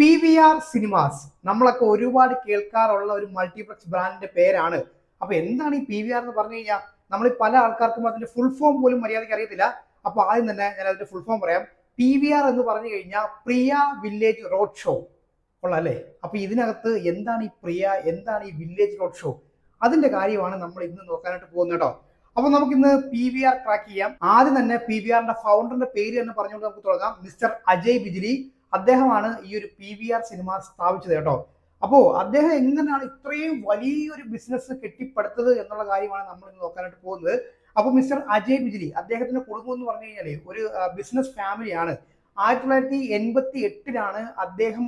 PVR cinemas നമ്മളൊക്കെ ഒരുപാട് കേൾക്കാറുള്ള ഒരു മൾട്ടിപ്ലക്സ് ബ്രാൻഡിന്റെ പേരാണ്. അപ്പൊ എന്താണ് ഈ PVR എന്ന് പറഞ്ഞു കഴിഞ്ഞാൽ നമ്മൾ പല ആൾക്കാർക്കും അതിന്റെ ഫുൾ ഫോം പോലും മര്യാദയ്ക്ക് അറിയത്തില്ല. അപ്പൊ ആദ്യം തന്നെ ഞാൻ അതിന്റെ ഫുൾ ഫോം പറയാം. PVR എന്ന് പറഞ്ഞു കഴിഞ്ഞാൽ പ്രിയ വില്ലേജ് റോഡ് ഷോ ഉള്ള അല്ലേ. അപ്പൊ ഇതിനകത്ത് എന്താണ് ഈ പ്രിയ, എന്താണ് ഈ വില്ലേജ് റോഡ് ഷോ, അതിന്റെ കാര്യമാണ് നമ്മൾ ഇന്ന് നോക്കാനായിട്ട് പോകുന്നത് കേട്ടോ. അപ്പൊ നമുക്ക് ഇന്ന് PVR ട്രാക്ക് ചെയ്യാം. ആദ്യം തന്നെ PVRന്റെ ഫൗണ്ടറിന്റെ പേര് തന്നെ പറഞ്ഞുകൊണ്ട് നമുക്ക് തുടങ്ങാം. മിസ്റ്റർ അജയ് ബിജ്ലി, അദ്ദേഹമാണ് ഈ ഒരു PVR സിനിമ സ്ഥാപിച്ചത് കേട്ടോ. അപ്പോ അദ്ദേഹം എങ്ങനെയാണ് ഇത്രയും വലിയൊരു ബിസിനസ് കെട്ടിപ്പടുത്തത് എന്നുള്ള കാര്യമാണ് നമ്മൾ ഇന്ന് നോക്കാനായിട്ട് പോകുന്നത്. അപ്പൊ മിസ്റ്റർ അജയ് ബിജ്ലി, അദ്ദേഹത്തിന്റെ കുടുംബം എന്ന് പറഞ്ഞു കഴിഞ്ഞാൽ ഒരു ബിസിനസ് ഫാമിലിയാണ്. 1988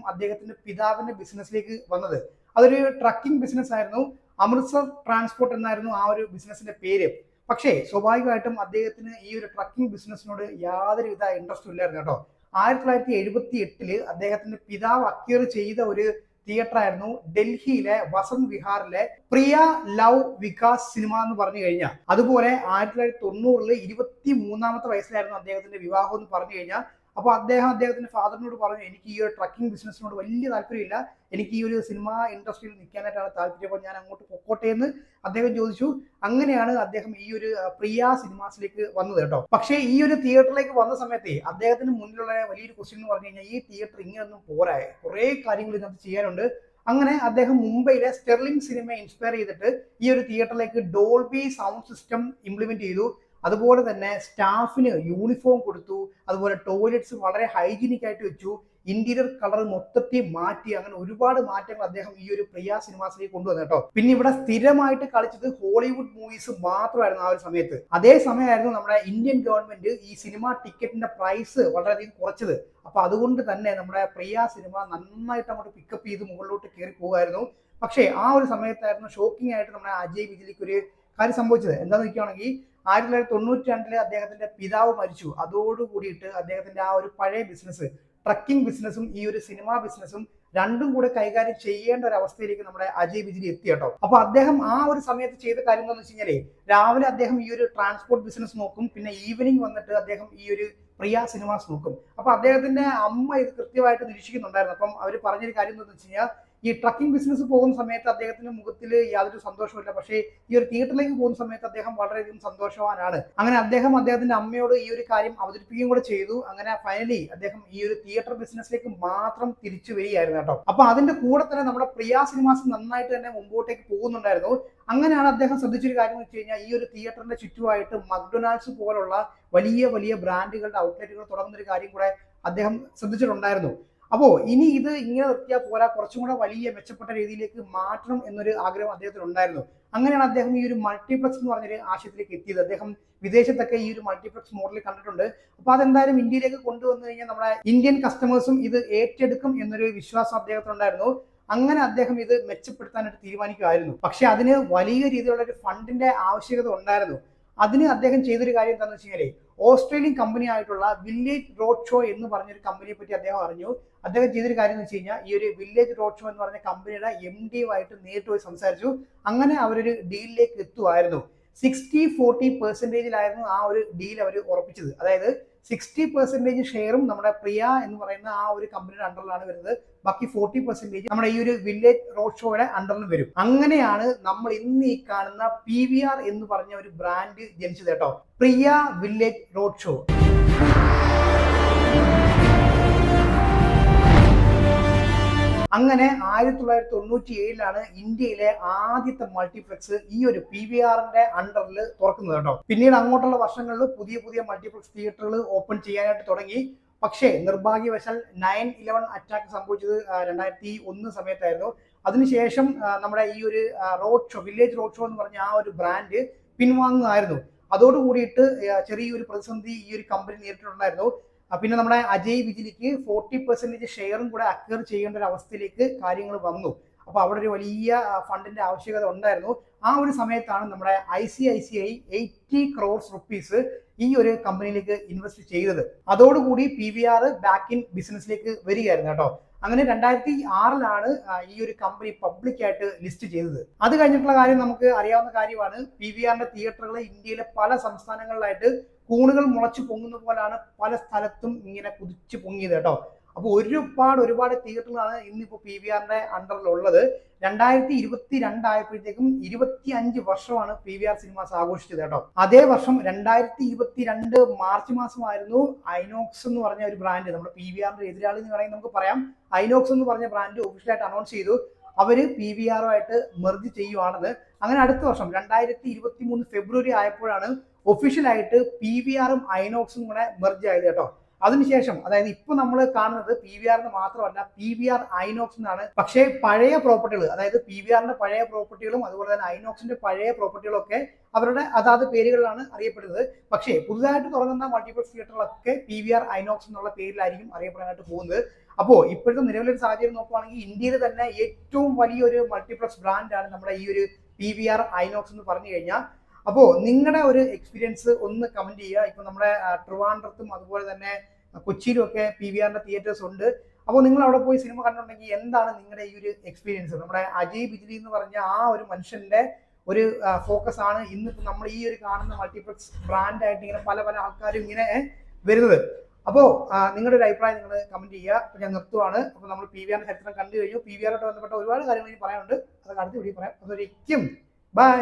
അദ്ദേഹത്തിന്റെ പിതാവിന്റെ ബിസിനസ്സിലേക്ക് വന്നത്. അതൊരു ട്രക്കിംഗ് ബിസിനസ് ആയിരുന്നു. അമൃത്സർ ട്രാൻസ്പോർട്ട് എന്നായിരുന്നു ആ ഒരു ബിസിനസിന്റെ പേര്. പക്ഷേ സ്വാഭാവികമായിട്ടും അദ്ദേഹത്തിന് ഈ ഒരു ട്രക്കിംഗ് ബിസിനസ്സിനോട് യാതൊരുവിധ ഇൻട്രസ്റ്റും ഇല്ലായിരുന്നു കേട്ടോ. 1978 അദ്ദേഹത്തിന്റെ പിതാവ് അക്വയർ ചെയ്ത ഒരു തിയേറ്റർ ആയിരുന്നു ഡൽഹിയിലെ വസന്ത് വിഹാറിലെ പ്രിയ ലവ് വികാസ് സിനിമ എന്ന് പറഞ്ഞു കഴിഞ്ഞാൽ. അതുപോലെ 1990 23-ാമത്തെ വയസ്സിലായിരുന്നു അദ്ദേഹത്തിന്റെ വിവാഹം എന്ന് പറഞ്ഞു കഴിഞ്ഞാൽ. അപ്പോൾ അദ്ദേഹത്തിന്റെ ഫാദറിനോട് പറഞ്ഞു, എനിക്ക് ഈ ഒരു ട്രക്കിംഗ് ബിസിനസ്സിനോട് വലിയ താല്പര്യമില്ല, എനിക്ക് ഈ ഒരു സിനിമ ഇൻഡസ്ട്രിയിൽ നിൽക്കാനായിട്ടാണ് താല്പര്യം, അപ്പോൾ ഞാൻ അങ്ങോട്ട് പൊക്കോട്ടെ എന്ന് അദ്ദേഹം ചോദിച്ചു. അങ്ങനെയാണ് അദ്ദേഹം ഈ ഒരു പ്രിയ സിനിമാസിലേക്ക് വന്നത് കേട്ടോ. പക്ഷേ ഈ ഒരു തിയേറ്ററിലേക്ക് വന്ന സമയത്ത് അദ്ദേഹത്തിന് മുന്നിലുള്ള വലിയൊരു ക്വസ്റ്റ്യൻ എന്ന് പറഞ്ഞു കഴിഞ്ഞാൽ, ഈ തിയേറ്റർ ഇങ്ങനെയൊന്നും പോരാ, കുറേ കാര്യങ്ങൾ ഇതിനകത്ത് ചെയ്യാനുണ്ട്. അങ്ങനെ അദ്ദേഹം മുംബൈയിലെ സ്റ്റെർലിംഗ് സിനിമയെ ഇൻസ്പയർ ചെയ്തിട്ട് ഈ ഒരു തിയേറ്ററിലേക്ക് ഡോൾബി സൗണ്ട് സിസ്റ്റം ഇംപ്ലിമെന്റ് ചെയ്തു. അതുപോലെ തന്നെ സ്റ്റാഫിന് യൂണിഫോം കൊടുത്തു. അതുപോലെ ടോയ്ലറ്റ്സ് വളരെ ഹൈജീനിക് ആയിട്ട് വെച്ചു. ഇന്റീരിയർ കളർ മൊത്തത്തിൽ മാറ്റി. അങ്ങനെ ഒരുപാട് മാറ്റങ്ങൾ അദ്ദേഹം ഈ ഒരു പ്രിയ സിനിമാസിലേക്ക് കൊണ്ടുവന്നു കേട്ടോ. പിന്നെ ഇവിടെ സ്ഥിരമായിട്ട് കളിച്ചത് ഹോളിവുഡ് മൂവീസ് മാത്രമായിരുന്നു ആ ഒരു സമയത്ത്. അതേ സമയമായിരുന്നു നമ്മുടെ ഇന്ത്യൻ ഗവൺമെന്റ് ഈ സിനിമ ടിക്കറ്റിന്റെ പ്രൈസ് വളരെയധികം കുറച്ചത്. അപ്പൊ അതുകൊണ്ട് തന്നെ നമ്മുടെ പ്രിയ സിനിമ നന്നായിട്ട് അങ്ങോട്ട് പിക്കപ്പ് ചെയ്ത് മുകളിലോട്ട് കയറി പോകുമായിരുന്നു. പക്ഷേ ആ ഒരു സമയത്തായിരുന്നു ഷോക്കിംഗ് ആയിട്ട് നമ്മുടെ അജയ് ബിജ്ലിക്ക് ഒരു കാര്യം സംഭവിച്ചത്. എന്താണെന്ന് വെക്കുകയാണെങ്കിൽ 1992 അദ്ദേഹത്തിന്റെ പിതാവ് മരിച്ചു. അതോടുകൂടിയിട്ട് അദ്ദേഹത്തിന്റെ ആ ഒരു പഴയ ബിസിനസ്, ട്രക്കിംഗ് ബിസിനസ്സും ഈ ഒരു സിനിമാ ബിസിനസ്സും രണ്ടും കൂടെ കൈകാര്യം ചെയ്യേണ്ട ഒരു അവസ്ഥയിലേക്ക് നമ്മുടെ അജയ് ബിജ്ലി എത്തി കേട്ടോ. അപ്പൊ അദ്ദേഹം ആ ഒരു സമയത്ത് ചെയ്ത കാര്യം എന്താണെന്ന് വെച്ച് കഴിഞ്ഞാല്, രാവിലെ അദ്ദേഹം ഈ ഒരു ട്രാൻസ്പോർട്ട് ബിസിനസ് നോക്കും, പിന്നെ ഈവനിങ് വന്നിട്ട് അദ്ദേഹം ഈ ഒരു പ്രിയ സിനിമാസ് നോക്കും. അപ്പൊ അദ്ദേഹത്തിന്റെ അമ്മ ഇത് കൃത്യമായിട്ട് നിരീക്ഷിക്കുന്നുണ്ടായിരുന്നു. അപ്പം അവർ പറഞ്ഞൊരു കാര്യം എന്താണെന്ന് വെച്ച് കഴിഞ്ഞാൽ, ഈ ട്രക്കിംഗ് ബിസിനസ് പോകുന്ന സമയത്ത് അദ്ദേഹത്തിന്റെ മുഖത്തിൽ യാതൊരു സന്തോഷമില്ല, പക്ഷേ ഈ ഒരു തിയേറ്ററിലേക്ക് പോകുന്ന സമയത്ത് അദ്ദേഹം വളരെയധികം സന്തോഷവാനാണ്. അങ്ങനെ അദ്ദേഹത്തിന്റെ അമ്മയോട് ഈ ഒരു കാര്യം അവതരിപ്പിക്കുകയും കൂടെ ചെയ്തു. അങ്ങനെ ഫൈനലി അദ്ദേഹം ഈ ഒരു തിയേറ്റർ ബിസിനസ്സിലേക്ക് മാത്രം തിരിച്ചു വരികയായിരുന്നു കേട്ടോ. അപ്പൊ അതിന്റെ കൂടെ തന്നെ നമ്മുടെ പ്രിയ സിനിമാസ് നന്നായിട്ട് തന്നെ മുമ്പോട്ടേക്ക് പോകുന്നുണ്ടായിരുന്നു. അങ്ങനെയാണ് അദ്ദേഹം ശ്രദ്ധിച്ചൊരു കാര്യം എന്ന് വെച്ച് കഴിഞ്ഞാൽ, ഈ ഒരു തിയേറ്ററിന്റെ ചുറ്റുമായിട്ട് മക്ഡൊണാൾഡ്സ് പോലുള്ള വലിയ വലിയ ബ്രാൻഡുകളുടെ ഔട്ട്ലെറ്റുകൾ തുടങ്ങുന്നൊരു കാര്യം കൂടെ അദ്ദേഹം ശ്രദ്ധിച്ചിട്ടുണ്ടായിരുന്നു. അപ്പോ ഇനി ഇത് ഇങ്ങനെ നിർത്തിയാൽ പോരാ, കുറച്ചും കൂടെ വലിയ മെച്ചപ്പെട്ട രീതിയിലേക്ക് മാറ്റണം എന്നൊരു ആഗ്രഹം അദ്ദേഹത്തിന് ഉണ്ടായിരുന്നു. അങ്ങനെയാണ് അദ്ദേഹം ഈ ഒരു മൾട്ടിപ്ലക്സ് എന്ന് പറഞ്ഞൊരു ആശയത്തിലേക്ക് എത്തിയത്. അദ്ദേഹം വിദേശത്തൊക്കെ ഈ ഒരു മൾട്ടിപ്ലക്സ് മോഡൽ കണ്ടിട്ടുണ്ട്. അപ്പൊ അതെന്തായാലും ഇന്ത്യയിലേക്ക് കൊണ്ടുവന്നു കഴിഞ്ഞാൽ നമ്മുടെ ഇന്ത്യൻ കസ്റ്റമേഴ്സും ഇത് ഏറ്റെടുക്കും എന്നൊരു വിശ്വാസം അദ്ദേഹത്തിനുണ്ടായിരുന്നു. അങ്ങനെ അദ്ദേഹം ഇത് മെച്ചപ്പെടുത്താനായിട്ട് തീരുമാനിക്കുമായിരുന്നു. പക്ഷെ അതിന് വലിയ രീതിയിലുള്ള ഒരു ഫണ്ടിന്റെ ആവശ്യകത ഉണ്ടായിരുന്നു. അതിന് അദ്ദേഹം ചെയ്തൊരു കാര്യം എന്താണെന്ന് വെച്ച് കഴിഞ്ഞാൽ, ഓസ്ട്രേലിയൻ കമ്പനി ആയിട്ടുള്ള വില്ലേജ് റോഡ് ഷോ എന്ന് പറഞ്ഞൊരു കമ്പനിയെ പറ്റി അദ്ദേഹം അറിഞ്ഞു. അദ്ദേഹം ചെയ്തൊരു കാര്യം എന്ന് വെച്ച് കഴിഞ്ഞാൽ, ഈ ഒരു വില്ലേജ് റോഡ് ഷോ എന്ന് പറഞ്ഞ കമ്പനിയുടെ MD നേരിട്ട് പോയി സംസാരിച്ചു. അങ്ങനെ അവരൊരു ഡീലിലേക്ക് എത്തുമായിരുന്നു. 60-40% ആ ഒരു ഡീൽ അവർ ഉറപ്പിച്ചത്. അതായത് 60% ഷെയറും നമ്മുടെ പ്രിയ എന്ന് പറയുന്ന ആ ഒരു കമ്പനിയുടെ അണ്ടറിലാണ് വരുന്നത്. ബാക്കി 40% നമ്മുടെ ഈ ഒരു വില്ലേജ് റോഡ് ഷോയുടെ അണ്ടറിൽ വരും. അങ്ങനെയാണ് നമ്മൾ ഇന്ന് ഈ കാണുന്ന PVR എന്ന് പറഞ്ഞ ഒരു ബ്രാൻഡ് ജനിച്ചത് കേട്ടോ. പ്രിയ വില്ലേജ് റോഡ് ഷോ. അങ്ങനെ 1997 ഇന്ത്യയിലെ ആദ്യത്തെ മൾട്ടിപ്ലക്സ് ഈ ഒരു PVRന്റെ അണ്ടറിൽ തുറക്കുന്നത് കേട്ടോ. പിന്നീട് അങ്ങോട്ടുള്ള വർഷങ്ങളിൽ പുതിയ പുതിയ മൾട്ടിപ്ലക്സ് തിയേറ്ററുകൾ ഓപ്പൺ ചെയ്യാനായിട്ട് തുടങ്ങി. പക്ഷേ നിർഭാഗ്യവശാൽ 9/11 അറ്റാക്ക് സംഭവിച്ചത് 2001 സമയത്തായിരുന്നു. അതിനുശേഷം നമ്മുടെ ഈ ഒരു road show, village road show എന്ന് പറഞ്ഞ ആ ഒരു ബ്രാൻഡ് പിൻവാങ്ങുമായിരുന്നു. അതോടുകൂടിയിട്ട് ചെറിയൊരു പ്രതിസന്ധി ഈ ഒരു കമ്പനി നേരിട്ടിട്ടുണ്ടായിരുന്നു. പിന്നെ നമ്മുടെ അജയ് ബിജ്ലിക്ക് 40% ഷെയറും കൂടെ അക്വയർ ചെയ്യേണ്ട ഒരു അവസ്ഥയിലേക്ക് കാര്യങ്ങൾ വന്നു. അപ്പൊ അവിടെ ഒരു വലിയ ഫണ്ടിന്റെ ആവശ്യകത ഉണ്ടായിരുന്നു. ആ ഒരു സമയത്താണ് നമ്മുടെ ICICI 80 crores rupees ഈ ഒരു കമ്പനിയിലേക്ക് ഇൻവെസ്റ്റ് ചെയ്തത്. അതോടുകൂടി PVR ബാക്ക് ഇൻ ബിസിനസ്സിലേക്ക് വരികയായിരുന്നു കേട്ടോ. അങ്ങനെ 2006 ഈ ഒരു കമ്പനി പബ്ലിക്കായിട്ട് ലിസ്റ്റ് ചെയ്തത്. അത് കഴിഞ്ഞിട്ടുള്ള കാര്യം നമുക്ക് അറിയാവുന്ന കാര്യമാണ്. PVRന്റെ തിയേറ്ററുകൾ ഇന്ത്യയിലെ പല സംസ്ഥാനങ്ങളിലായിട്ട് കൂണുകൾ മുളച്ചു പൊങ്ങുന്ന പോലാണ് പല സ്ഥലത്തും ഇങ്ങനെ കുതിച്ചു പൊങ്ങിയത് കേട്ടോ. അപ്പോൾ ഒരുപാട് തിയേറ്ററുകളാണ് ഇന്നിപ്പോൾ പി വി ആറിന്റെ അണ്ടറിലുള്ളത്. 2022 ആയപ്പോഴത്തേക്കും 25 വർഷമാണ് പി വി ആർ സിനിമാസ് ആഘോഷിച്ചത് കേട്ടോ. അതേ വർഷം 2022 മാർച്ച് മാസമായിരുന്നു ഐനോക്സ് എന്ന് പറഞ്ഞ ഒരു ബ്രാൻഡ്, നമ്മുടെ പി വി ആറിന്റെ എതിരാളി എന്ന് വേണമെങ്കിൽ നമുക്ക് പറയാം, ഐനോക്സ് എന്ന് പറഞ്ഞ ബ്രാൻഡ് ഒഫീഷ്യലായിട്ട് അനൗൺസ് ചെയ്തു അവര് പി വി ആറുമായിട്ട് മെർജ് ചെയ്യുവാണെന്ന്. അങ്ങനെ അടുത്ത വർഷം 2023 ഫെബ്രുവരി ആയപ്പോഴാണ് ഒഫീഷ്യലായിട്ട് പി വി ആറും ഐനോക്സും കൂടെ മെർജ് ആയത് കേട്ടോ. അതിനുശേഷം, അതായത് ഇപ്പൊ നമ്മൾ കാണുന്നത് പി വി ആറിന് മാത്രമല്ല പി വി ആർ ഐനോക്സ് എന്നാണ്. പക്ഷേ പഴയ പ്രോപ്പർട്ടികൾ, അതായത് പി വി ആറിന്റെ പഴയ പ്രോപ്പർട്ടികളും അതുപോലെ തന്നെ ഐനോക്സിന്റെ പഴയ പ്രോപ്പർട്ടികളും ഒക്കെ അവരുടെ അതാത് പേരുകളിലാണ് അറിയപ്പെടുന്നത്. പക്ഷേ പുതുതായിട്ട് തുടങ്ങുന്ന മൾട്ടിപ്ലക്സ് തിയേറ്ററുകളൊക്കെ പി വി ആർ ഐനോക്സ് എന്നുള്ള പേരിലായിരിക്കും അറിയപ്പെടാനായിട്ട് പോകുന്നത്. അപ്പോൾ ഇപ്പോഴത്തെ നിലവിലൊരു സാഹചര്യം നോക്കുവാണെങ്കിൽ ഇന്ത്യയിൽ തന്നെ ഏറ്റവും വലിയൊരു മൾട്ടിപ്ലക്സ് ബ്രാൻഡാണ് നമ്മുടെ ഈ ഒരു പി വി ആർ ഐനോക്സ് എന്ന് പറഞ്ഞു കഴിഞ്ഞാൽ. അപ്പോൾ നിങ്ങളുടെ ഒരു എക്സ്പീരിയൻസ് ഒന്ന് കമന്റ് ചെയ്യുക. ഇപ്പൊ നമ്മുടെ ട്രിവാൻഡ്രത്തും അതുപോലെ തന്നെ കൊച്ചിയിലും ഒക്കെ പി വി ആറിന്റെ തിയേറ്റേഴ്സ് ഉണ്ട്. അപ്പോൾ നിങ്ങൾ അവിടെ പോയി സിനിമ കണ്ടിട്ടുണ്ടെങ്കിൽ എന്താണ് നിങ്ങളുടെ ഈ ഒരു എക്സ്പീരിയൻസ്? നമ്മുടെ അജയ് ബിജ്ലി എന്ന് പറഞ്ഞ ആ ഒരു മനുഷ്യന്റെ ഒരു ഫോക്കസ് ആണ് ഇന്നിപ്പോൾ നമ്മൾ ഈ ഒരു കാണുന്ന മൾട്ടിപ്ലക്സ് ബ്രാൻഡായിട്ട് ഇങ്ങനെ പല ആൾക്കാരും ഇങ്ങനെ വരുന്നത്. അപ്പോൾ നിങ്ങളുടെ ഒരു അഭിപ്രായം നിങ്ങൾ കമന്റ് ചെയ്യുക. അപ്പോൾ ഞാൻ നിർത്തുവാണ്. അപ്പോൾ നമ്മൾ പി വി ആറിന്റെ ചരിത്രം കണ്ടു കഴിഞ്ഞു. പി വി ആറുമായിട്ട് ബന്ധപ്പെട്ട ഒരുപാട് കാര്യങ്ങൾ ഇനി പറയാനുണ്ട്, അതൊക്കെ അടുത്ത വീഡിയോ പറയാം. അതൊരിക്കും ബൈ.